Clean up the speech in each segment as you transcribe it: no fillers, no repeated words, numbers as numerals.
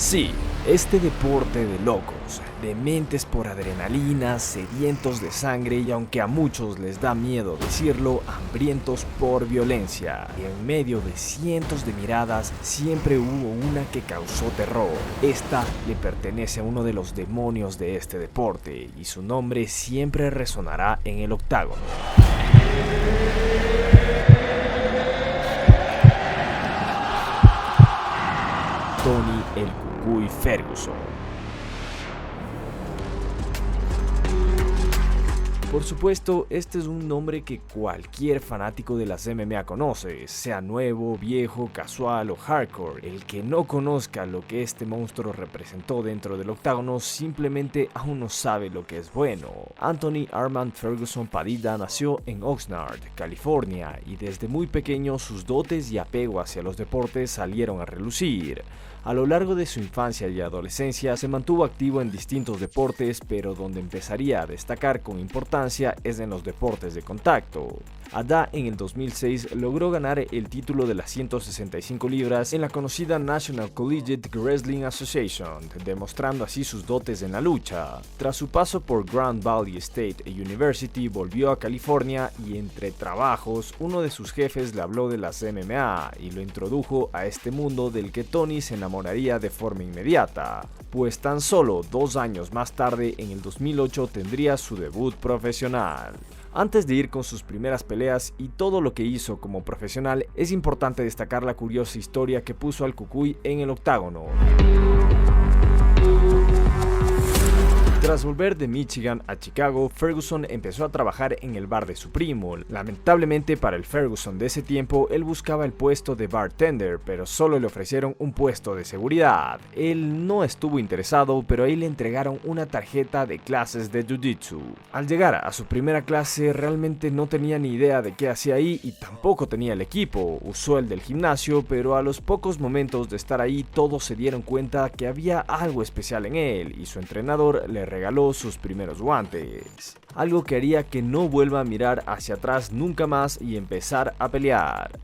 Sí, este deporte de locos, dementes por adrenalina, sedientos de sangre y aunque a muchos les da miedo decirlo, hambrientos por violencia. En medio de cientos de miradas, siempre hubo una que causó terror. Esta le pertenece a uno de los demonios de este deporte y su nombre siempre resonará en el octágono. Tony el Cucuy Ferguson. Por supuesto, este es un nombre que cualquier fanático de las MMA conoce, sea nuevo, viejo, casual o hardcore. El que no conozca lo que este monstruo representó dentro del octágono simplemente aún no sabe lo que es bueno. Anthony Armand Ferguson Padilla nació en Oxnard, California, y desde muy pequeño sus dotes y apego hacia los deportes salieron a relucir. A lo largo de su infancia y adolescencia se mantuvo activo en distintos deportes, pero donde empezaría a destacar con importancia es en los deportes de contacto. Allá en el 2006 logró ganar el título de las 165 libras en la conocida National Collegiate Wrestling Association, demostrando así sus dotes en la lucha. Tras su paso por Grand Valley State University volvió a California y entre trabajos uno de sus jefes le habló de las MMA y lo introdujo a este mundo del que Tony se enamoraría de forma inmediata, pues tan solo 2 años más tarde, en el 2008, tendría su debut profesional. Antes de ir con sus primeras peleas y todo lo que hizo como profesional, es importante destacar la curiosa historia que puso al Cucuy en el octágono. Tras volver de Michigan a Chicago, Ferguson empezó a trabajar en el bar de su primo. Lamentablemente para el Ferguson de ese tiempo, él buscaba el puesto de bartender, pero solo le ofrecieron un puesto de seguridad. Él no estuvo interesado, pero ahí le entregaron una tarjeta de clases de Jiu-Jitsu. Al llegar a su primera clase, realmente no tenía ni idea de qué hacía ahí y tampoco tenía el equipo. Usó el del gimnasio, pero a los pocos momentos de estar ahí, todos se dieron cuenta que había algo especial en él y su entrenador le regaló sus primeros guantes, algo que haría que no vuelva a mirar hacia atrás nunca más y empezar a pelear.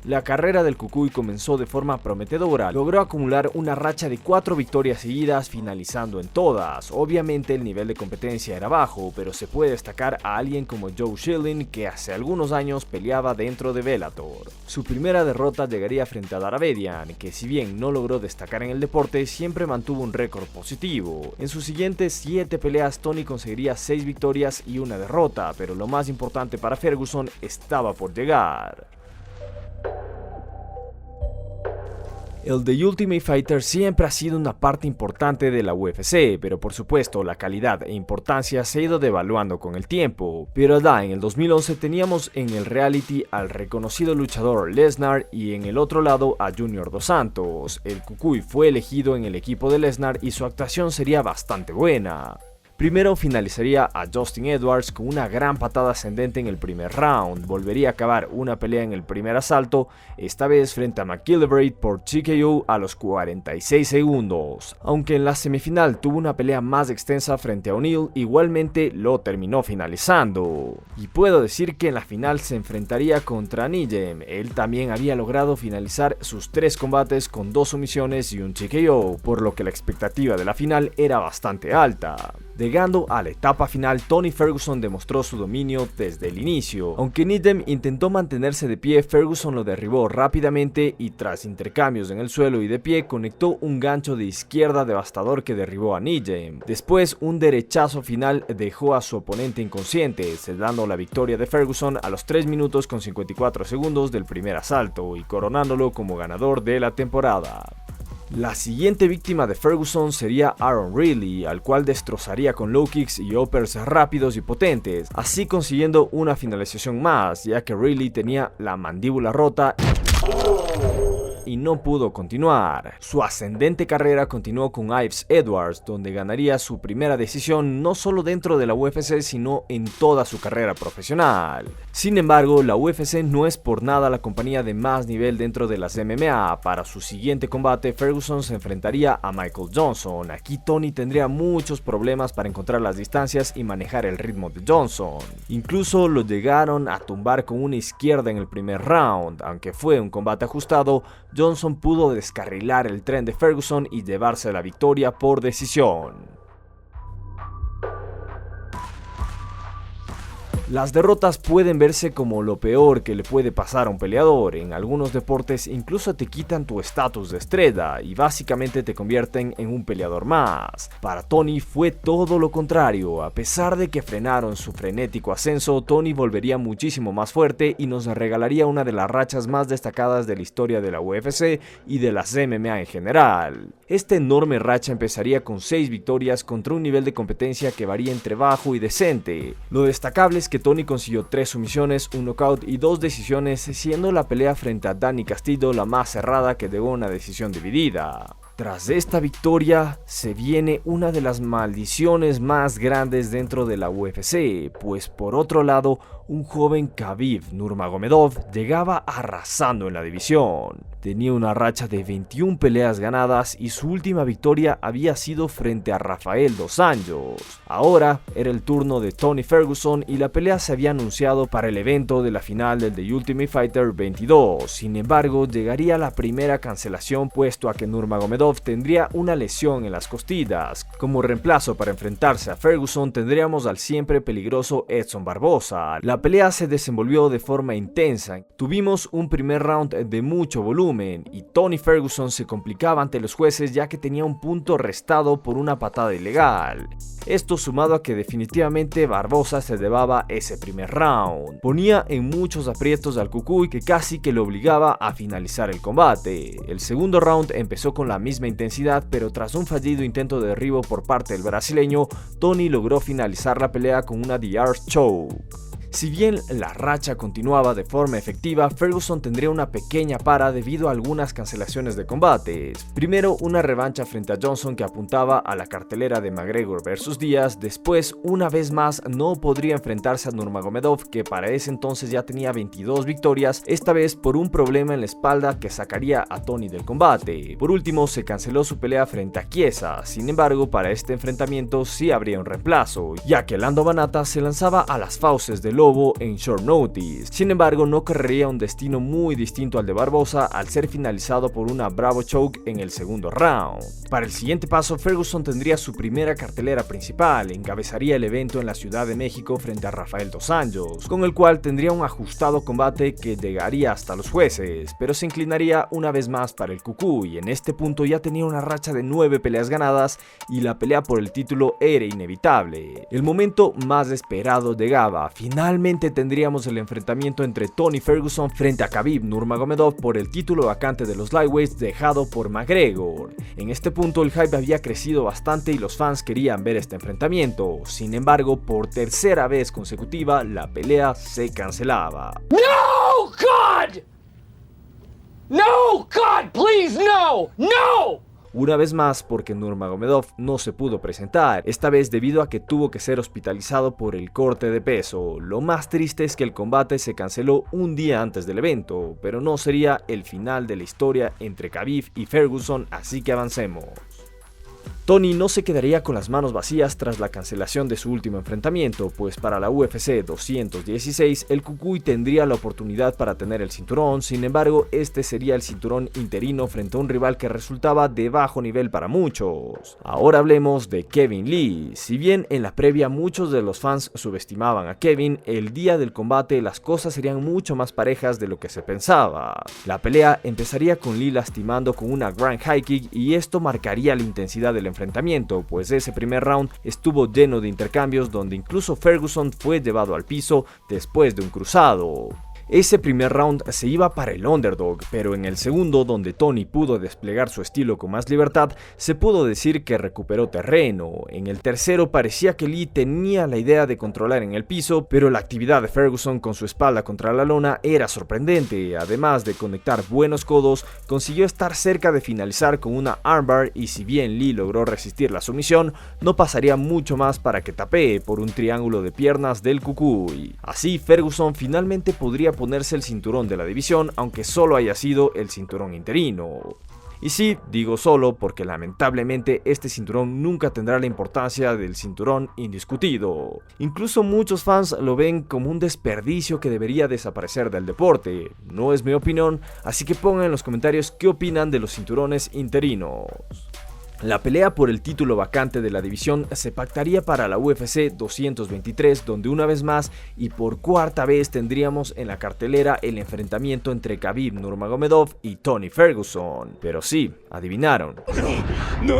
La carrera del Cucuy comenzó de forma prometedora, logró acumular una racha de 4 victorias seguidas, finalizando en todas. Obviamente el nivel de competencia era bajo, pero se puede destacar a alguien como Joe Schilling, que hace algunos años peleaba dentro de Bellator. Su primera derrota llegaría frente a Darabedian, que si bien no logró destacar en el deporte, siempre mantuvo un récord positivo. En sus siguientes 7 peleas, Tony conseguiría 6 victorias y una derrota, pero lo más importante para Ferguson estaba por llegar. El The Ultimate Fighter siempre ha sido una parte importante de la UFC, pero por supuesto la calidad e importancia se ha ido devaluando con el tiempo. Pero allá en el 2011 teníamos en el reality al reconocido luchador Lesnar y en el otro lado a Junior Dos Santos. El Cucuy fue elegido en el equipo de Lesnar y su actuación sería bastante buena. Primero finalizaría a Justin Edwards con una gran patada ascendente en el primer round, volvería a acabar una pelea en el primer asalto, esta vez frente a McKillivray por TKO a los 46 segundos. Aunque en la semifinal tuvo una pelea más extensa frente a O'Neal, igualmente lo terminó finalizando. Y puedo decir que en la final se enfrentaría contra Nijem. Él también había logrado finalizar sus 3 combates con 2 sumisiones y un TKO, por lo que la expectativa de la final era bastante alta. Llegando a la etapa final, Tony Ferguson demostró su dominio desde el inicio. Aunque Nijem intentó mantenerse de pie, Ferguson lo derribó rápidamente y tras intercambios en el suelo y de pie, conectó un gancho de izquierda devastador que derribó a Nijem. Después, un derechazo final dejó a su oponente inconsciente, sellando la victoria de Ferguson a los 3 minutos con 54 segundos del primer asalto y coronándolo como ganador de la temporada. La siguiente víctima de Ferguson sería Aaron Riley, al cual destrozaría con low kicks y uppers rápidos y potentes, así consiguiendo una finalización más, ya que Riley tenía la mandíbula rota y no pudo continuar. Su ascendente carrera continuó con Yves Edwards, donde ganaría su primera decisión no solo dentro de la UFC, sino en toda su carrera profesional. Sin embargo, la UFC no es por nada la compañía de más nivel dentro de las MMA. Para su siguiente combate, Ferguson se enfrentaría a Michael Johnson. Aquí Tony tendría muchos problemas para encontrar las distancias y manejar el ritmo de Johnson. Incluso lo llegaron a tumbar con una izquierda en el primer round. Aunque fue un combate ajustado, Johnson pudo descarrilar el tren de Ferguson y llevarse la victoria por decisión. Las derrotas pueden verse como lo peor que le puede pasar a un peleador. En algunos deportes incluso te quitan tu estatus de estrella y básicamente te convierten en un peleador más. Para Tony fue todo lo contrario. A pesar de que frenaron su frenético ascenso, Tony volvería muchísimo más fuerte y nos regalaría una de las rachas más destacadas de la historia de la UFC y de las MMA en general. Esta enorme racha empezaría con 6 victorias contra un nivel de competencia que varía entre bajo y decente. Lo destacable es que Tony consiguió 3 sumisiones, un knockout y 2 decisiones, siendo la pelea frente a Danny Castillo la más cerrada que llegó a una decisión dividida. Tras esta victoria se viene una de las maldiciones más grandes dentro de la UFC, pues por otro lado, un joven Khabib Nurmagomedov llegaba arrasando en la división. Tenía una racha de 21 peleas ganadas y su última victoria había sido frente a Rafael dos Anjos. Ahora era el turno de Tony Ferguson y la pelea se había anunciado para el evento de la final del The Ultimate Fighter 22. Sin embargo, llegaría la primera cancelación puesto a que Nurmagomedov tendría una lesión en las costillas. Como reemplazo para enfrentarse a Ferguson tendríamos al siempre peligroso Edson Barboza. La pelea se desenvolvió de forma intensa. Tuvimos un primer round de mucho volumen y Tony Ferguson se complicaba ante los jueces ya que tenía un punto restado por una patada ilegal. Esto sumado a que definitivamente Barboza se llevaba ese primer round. Ponía en muchos aprietos al Cucuy que casi que lo obligaba a finalizar el combate. El segundo round empezó con la misma intensidad, pero tras un fallido intento de derribo por parte del brasileño, Tony logró finalizar la pelea con una DR choke. Si bien la racha continuaba de forma efectiva, Ferguson tendría una pequeña para debido a algunas cancelaciones de combates. Primero, una revancha frente a Johnson que apuntaba a la cartelera de McGregor vs Díaz. Después, una vez más, no podría enfrentarse a Nurmagomedov, que para ese entonces ya tenía 22 victorias, esta vez por un problema en la espalda que sacaría a Tony del combate. Por último, se canceló su pelea frente a Chiesa. Sin embargo, para este enfrentamiento sí habría un reemplazo, ya que Lando Banata se lanzaba a las fauces del Lobo en short notice. Sin embargo, no correría un destino muy distinto al de Barboza al ser finalizado por una bravo choke en el segundo round. Para el siguiente paso, Ferguson tendría su primera cartelera principal, encabezaría el evento en la Ciudad de México frente a Rafael dos Anjos, con el cual tendría un ajustado combate que llegaría hasta los jueces, pero se inclinaría una vez más para el Cucuy. En este punto ya tenía una racha de 9 peleas ganadas y la pelea por el título era inevitable. El momento más esperado llegaba. Finalmente tendríamos el enfrentamiento entre Tony Ferguson frente a Khabib Nurmagomedov por el título vacante de los lightweights dejado por McGregor. En este punto el hype había crecido bastante y los fans querían ver este enfrentamiento. Sin embargo, por tercera vez consecutiva la pelea se cancelaba. No, God! No, God, please, no! No! Una vez más porque Nurmagomedov no se pudo presentar, esta vez debido a que tuvo que ser hospitalizado por el corte de peso. Lo más triste es que el combate se canceló un día antes del evento, pero no sería el final de la historia entre Khabib y Ferguson, así que avancemos. Tony no se quedaría con las manos vacías tras la cancelación de su último enfrentamiento, pues para la UFC 216 el Cucuy tendría la oportunidad para tener el cinturón. Sin embargo, este sería el cinturón interino frente a un rival que resultaba de bajo nivel para muchos. Ahora hablemos de Kevin Lee. Si bien en la previa muchos de los fans subestimaban a Kevin, el día del combate las cosas serían mucho más parejas de lo que se pensaba. La pelea empezaría con Lee lastimando con una Grand High Kick y esto marcaría la intensidad del enfrentamiento, pues ese primer round estuvo lleno de intercambios donde incluso Ferguson fue llevado al piso después de un cruzado. Ese primer round se iba para el underdog, pero en el segundo, donde Tony pudo desplegar su estilo con más libertad, se pudo decir que recuperó terreno. En el tercero parecía que Lee tenía la idea de controlar en el piso, pero la actividad de Ferguson con su espalda contra la lona era sorprendente. Además de conectar buenos codos, consiguió estar cerca de finalizar con una armbar y si bien Lee logró resistir la sumisión, no pasaría mucho más para que tapee por un triángulo de piernas del Cucuy. Así, Ferguson finalmente podría ponerse el cinturón de la división, aunque solo haya sido el cinturón interino. Y sí, digo solo porque lamentablemente este cinturón nunca tendrá la importancia del cinturón indiscutido. Incluso muchos fans lo ven como un desperdicio que debería desaparecer del deporte. No es mi opinión, así que pongan en los comentarios qué opinan de los cinturones interinos. La pelea por el título vacante de la división se pactaría para la UFC 223, donde una vez más y por cuarta vez tendríamos en la cartelera el enfrentamiento entre Khabib Nurmagomedov y Tony Ferguson. Pero sí, adivinaron. No.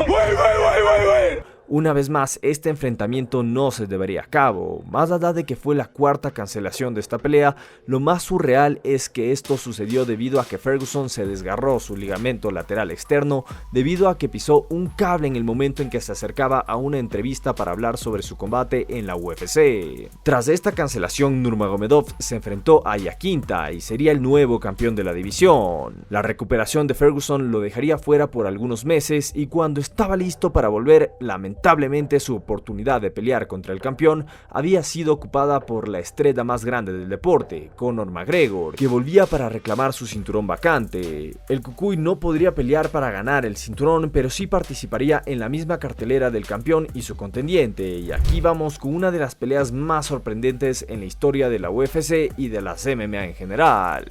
Wait. Una vez más, este enfrentamiento no se llevaría a cabo. Más allá de que fue la cuarta cancelación de esta pelea, lo más surreal es que esto sucedió debido a que Ferguson se desgarró su ligamento lateral externo debido a que pisó un cable en el momento en que se acercaba a una entrevista para hablar sobre su combate en la UFC. Tras esta cancelación, Nurmagomedov se enfrentó a Yaquinta y sería el nuevo campeón de la división. La recuperación de Ferguson lo dejaría fuera por algunos meses y cuando estaba listo para volver, lamentablemente su oportunidad de pelear contra el campeón había sido ocupada por la estrella más grande del deporte, Conor McGregor, que volvía para reclamar su cinturón vacante. El Cucuy no podría pelear para ganar el cinturón, pero sí participaría en la misma cartelera del campeón y su contendiente, y aquí vamos con una de las peleas más sorprendentes en la historia de la UFC y de las MMA en general.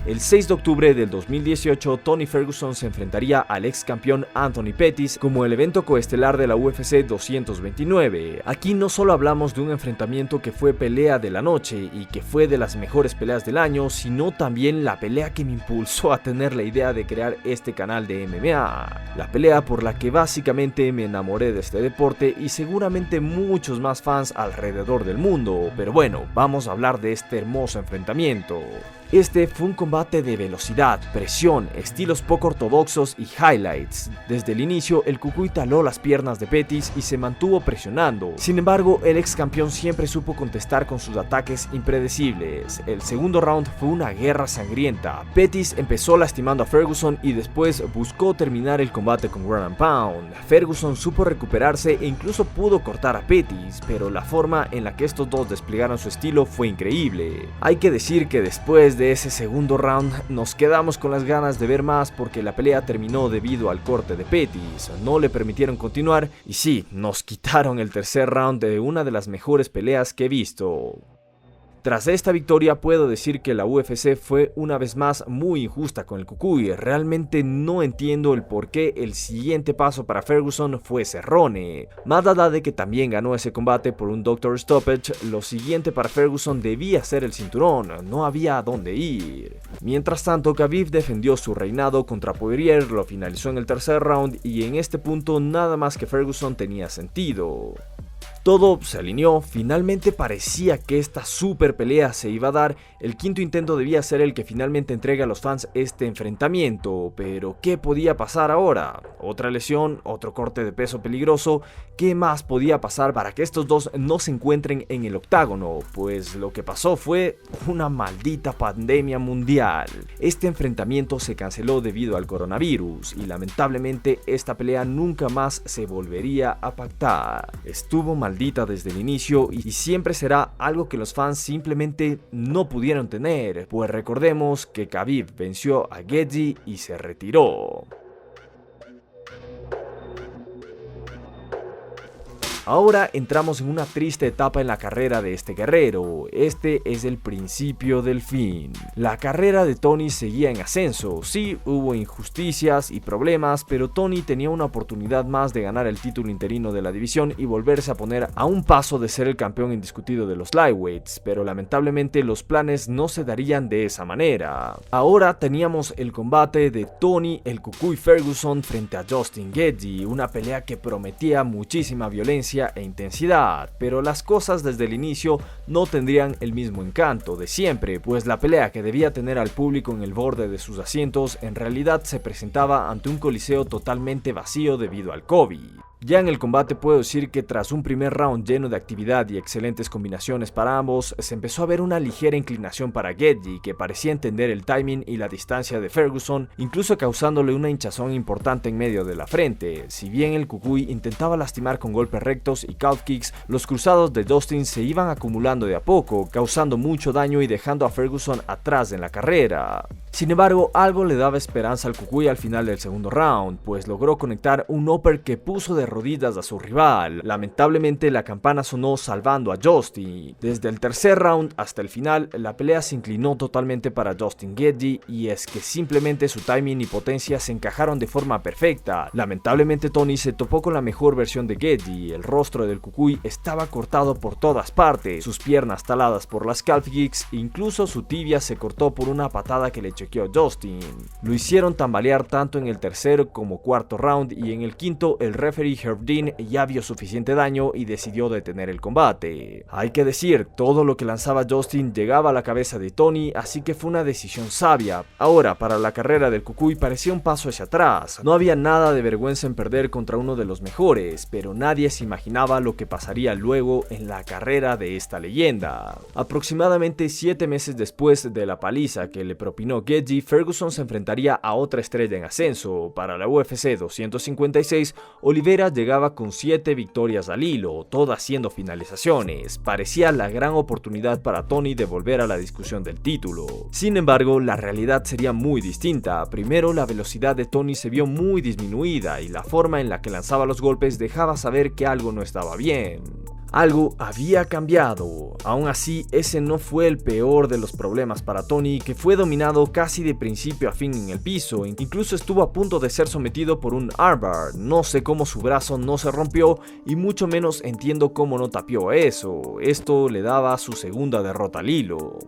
El 6 de octubre del 2018, Tony Ferguson se enfrentaría al ex campeón Anthony Pettis como el evento coestelar de la UFC 229. Aquí no solo hablamos de un enfrentamiento que fue pelea de la noche y que fue de las mejores peleas del año, sino también la pelea que me impulsó a tener la idea de crear este canal de MMA. La pelea por la que básicamente me enamoré de este deporte y seguramente muchos más fans alrededor del mundo. Pero bueno, vamos a hablar de este hermoso enfrentamiento. Este fue un combate de velocidad, presión, estilos poco ortodoxos y highlights. Desde el inicio, el Cucuy taló las piernas de Pettis y se mantuvo presionando. Sin embargo, el ex campeón siempre supo contestar con sus ataques impredecibles. El segundo round fue una guerra sangrienta. Pettis empezó lastimando a Ferguson y después buscó terminar el combate con ground and pound. Ferguson supo recuperarse e incluso pudo cortar a Pettis, pero la forma en la que estos dos desplegaron su estilo fue increíble. Hay que decir que después de ese segundo round nos quedamos con las ganas de ver más porque la pelea terminó debido al corte de Pettis, no le permitieron continuar y sí, nos quitaron el tercer round de una de las mejores peleas que he visto. Tras esta victoria puedo decir que la UFC fue una vez más muy injusta con el Cucuy. Realmente no entiendo el por qué el siguiente paso para Ferguson fue Cerrone. Más allá de que también ganó ese combate por un Doctor Stoppage, lo siguiente para Ferguson debía ser el cinturón, no había a dónde ir. Mientras tanto, Khabib defendió su reinado contra Poirier, lo finalizó en el tercer round y en este punto nada más que Ferguson tenía sentido. Todo se alineó, finalmente parecía que esta super pelea se iba a dar, el quinto intento debía ser el que finalmente entregue a los fans este enfrentamiento, pero ¿qué podía pasar ahora? ¿Otra lesión? ¿Otro corte de peso peligroso? ¿Qué más podía pasar para que estos dos no se encuentren en el octágono? Pues lo que pasó fue una maldita pandemia mundial. Este enfrentamiento se canceló debido al coronavirus y lamentablemente esta pelea nunca más se volvería a pactar. Estuvo maldita desde el inicio y siempre será algo que los fans simplemente no pudieron tener, pues recordemos que Khabib venció a Getji y se retiró. Ahora entramos en una triste etapa en la carrera de este guerrero. Este es el principio del fin. La carrera de Tony seguía en ascenso. Sí, hubo injusticias y problemas, pero Tony tenía una oportunidad más de ganar el título interino de la división y volverse a poner a un paso de ser el campeón indiscutido de los lightweights, pero lamentablemente los planes no se darían de esa manera. Ahora teníamos el combate de Tony el Cucuy Ferguson frente a Justin Gaethje, una pelea que prometía muchísima violencia e intensidad, pero las cosas desde el inicio no tendrían el mismo encanto de siempre, pues la pelea que debía tener al público en el borde de sus asientos en realidad se presentaba ante un coliseo totalmente vacío debido al COVID. Ya en el combate puedo decir que tras un primer round lleno de actividad y excelentes combinaciones para ambos, se empezó a ver una ligera inclinación para Gedji, que parecía entender el timing y la distancia de Ferguson, incluso causándole una hinchazón importante en medio de la frente. Si bien el Cucuy intentaba lastimar con golpes rectos y calf kicks, los cruzados de Dustin se iban acumulando de a poco, causando mucho daño y dejando a Ferguson atrás en la carrera. Sin embargo, algo le daba esperanza al Cucuy al final del segundo round, pues logró conectar un upper que puso de rodillas a su rival. Lamentablemente la campana sonó salvando a Justin. Desde el tercer round hasta el final, la pelea se inclinó totalmente para Justin Gaethje, y es que simplemente su timing y potencia se encajaron de forma perfecta. Lamentablemente Tony se topó con la mejor versión de Gaethje. El rostro del Cucuy estaba cortado por todas partes, sus piernas taladas por las calf kicks, incluso su tibia se cortó por una patada que le chequeó Justin. Lo hicieron tambalear tanto en el tercer como cuarto round, y en el quinto el referee Herb Dean ya vio suficiente daño y decidió detener el combate. Hay que decir, todo lo que lanzaba Justin llegaba a la cabeza de Tony, así que fue una decisión sabia. Ahora, para la carrera del Cucuy parecía un paso hacia atrás. No había nada de vergüenza en perder contra uno de los mejores, pero nadie se imaginaba lo que pasaría luego en la carrera de esta leyenda. Aproximadamente 7 meses después de la paliza que le propinó Gaethje, Ferguson se enfrentaría a otra estrella en ascenso. Para la UFC 256, Oliveira llegaba con 7 victorias al hilo, todas siendo finalizaciones. Parecía la gran oportunidad para Tony de volver a la discusión del título. Sin embargo, la realidad sería muy distinta. Primero, la velocidad de Tony se vio muy disminuida y la forma en la que lanzaba los golpes dejaba saber que algo no estaba bien. Algo había cambiado. Aún así, ese no fue el peor de los problemas para Tony, que fue dominado casi de principio a fin en el piso. Incluso estuvo a punto de ser sometido por un armbar. No sé cómo su brazo no se rompió, y mucho menos entiendo cómo no tapió eso. Esto le daba su segunda derrota al hilo.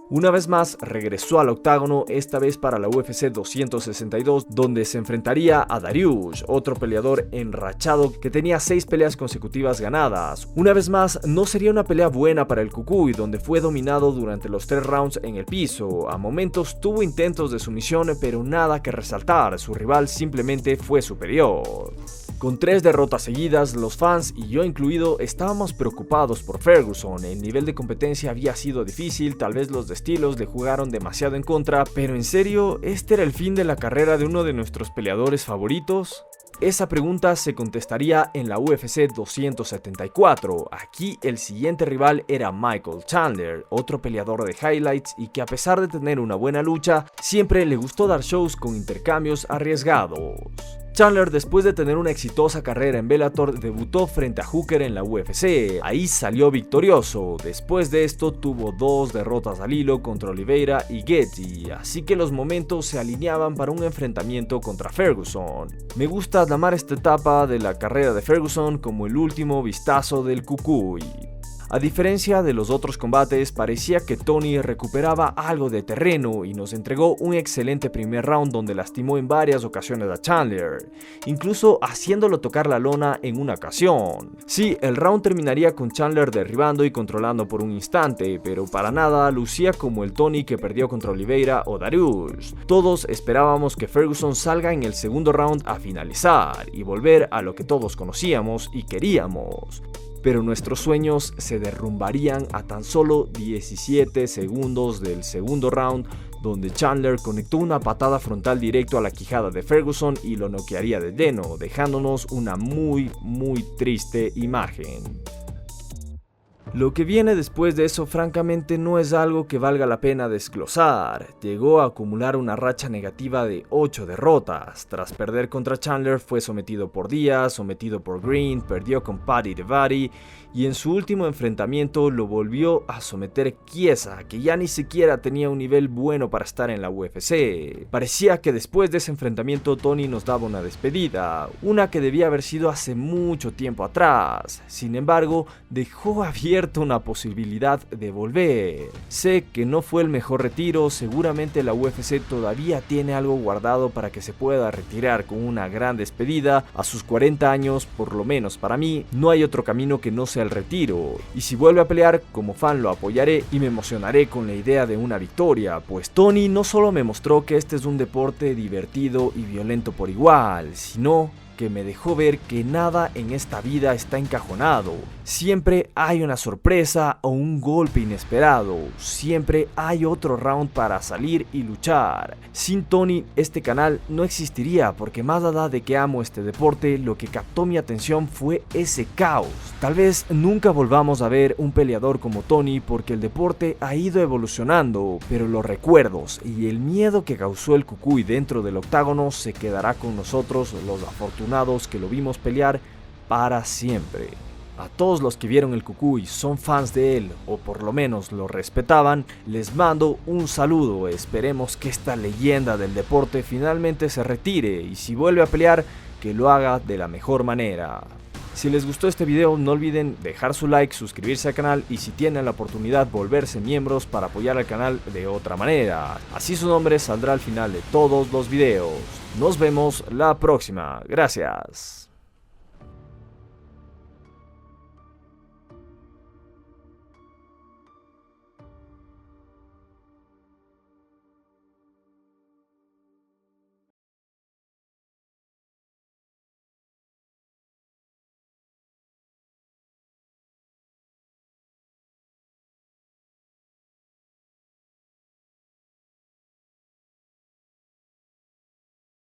Una vez más regresó al octágono, esta vez para la UFC 262, donde se enfrentaría a Dariush, otro peleador enrachado que tenía 6 peleas consecutivas ganadas. Una vez más, no sería una pelea buena para el Cucuy, donde fue dominado durante los 3 rounds en el piso. A momentos tuvo intentos de sumisión, pero nada que resaltar, su rival simplemente fue superior. Con 3 derrotas seguidas, los fans, y yo incluido, estábamos preocupados por Ferguson. El nivel de competencia había sido difícil, tal vez los estilos le jugaron demasiado en contra, pero en serio, ¿este era el fin de la carrera de uno de nuestros peleadores favoritos? Esa pregunta se contestaría en la UFC 274. Aquí el siguiente rival era Michael Chandler, otro peleador de highlights y que a pesar de tener una buena lucha, siempre le gustó dar shows con intercambios arriesgados. Chandler, después de tener una exitosa carrera en Bellator, debutó frente a Hooker en la UFC. Ahí salió victorioso. Después de esto tuvo 2 derrotas al hilo contra Oliveira y Gaethje, así que los momentos se alineaban para un enfrentamiento contra Ferguson. Me gusta llamar esta etapa de la carrera de Ferguson como el último vistazo del Cucuy. A diferencia de los otros combates, parecía que Tony recuperaba algo de terreno y nos entregó un excelente primer round donde lastimó en varias ocasiones a Chandler, incluso haciéndolo tocar la lona en una ocasión. Sí, el round terminaría con Chandler derribando y controlando por un instante, pero para nada lucía como el Tony que perdió contra Oliveira o Dariush. Todos esperábamos que Ferguson salga en el segundo round a finalizar y volver a lo que todos conocíamos y queríamos. Pero nuestros sueños se derrumbarían a tan solo 17 segundos del segundo round, donde Chandler conectó una patada frontal directo a la quijada de Ferguson y lo noquearía de lleno, dejándonos una muy triste imagen. Lo que viene después de eso francamente no es algo que valga la pena desglosar. Llegó a acumular una racha negativa de 8 derrotas. Tras perder contra Chandler fue sometido por Diaz, sometido por Green, perdió con Paddy the Baddy y en su último enfrentamiento lo volvió a someter Chiesa, que ya ni siquiera tenía un nivel bueno para estar en la UFC. Parecía que después de ese enfrentamiento Tony nos daba una despedida, una que debía haber sido hace mucho tiempo atrás. Sin embargo, dejó abierta una posibilidad de volver. Sé que no fue el mejor retiro, seguramente la UFC todavía tiene algo guardado para que se pueda retirar con una gran despedida. A sus 40 años, por lo menos para mí, no hay otro camino que no sea el retiro, y si vuelve a pelear, como fan lo apoyaré y me emocionaré con la idea de una victoria, pues Tony no solo me mostró que este es un deporte divertido y violento por igual, sino que me dejó ver que nada en esta vida está encajonado. Siempre hay una sorpresa o un golpe inesperado. Siempre hay otro round para salir y luchar. Sin Tony, este canal no existiría, porque más allá de que amo este deporte, lo que captó mi atención fue ese caos. Tal vez nunca volvamos a ver un peleador como Tony, porque el deporte ha ido evolucionando, pero los recuerdos y el miedo que causó el Cucuy dentro del octágono se quedará con nosotros, los afortunados que lo vimos pelear, para siempre. A todos los que vieron el Cucuy, son fans de él o por lo menos lo respetaban, les mando un saludo. Esperemos que esta leyenda del deporte finalmente se retire, y si vuelve a pelear, que lo haga de la mejor manera. Si les gustó este video, no olviden dejar su like, suscribirse al canal y, si tienen la oportunidad, volverse miembros para apoyar al canal de otra manera. Así su nombre saldrá al final de todos los videos. Nos vemos la próxima. Gracias.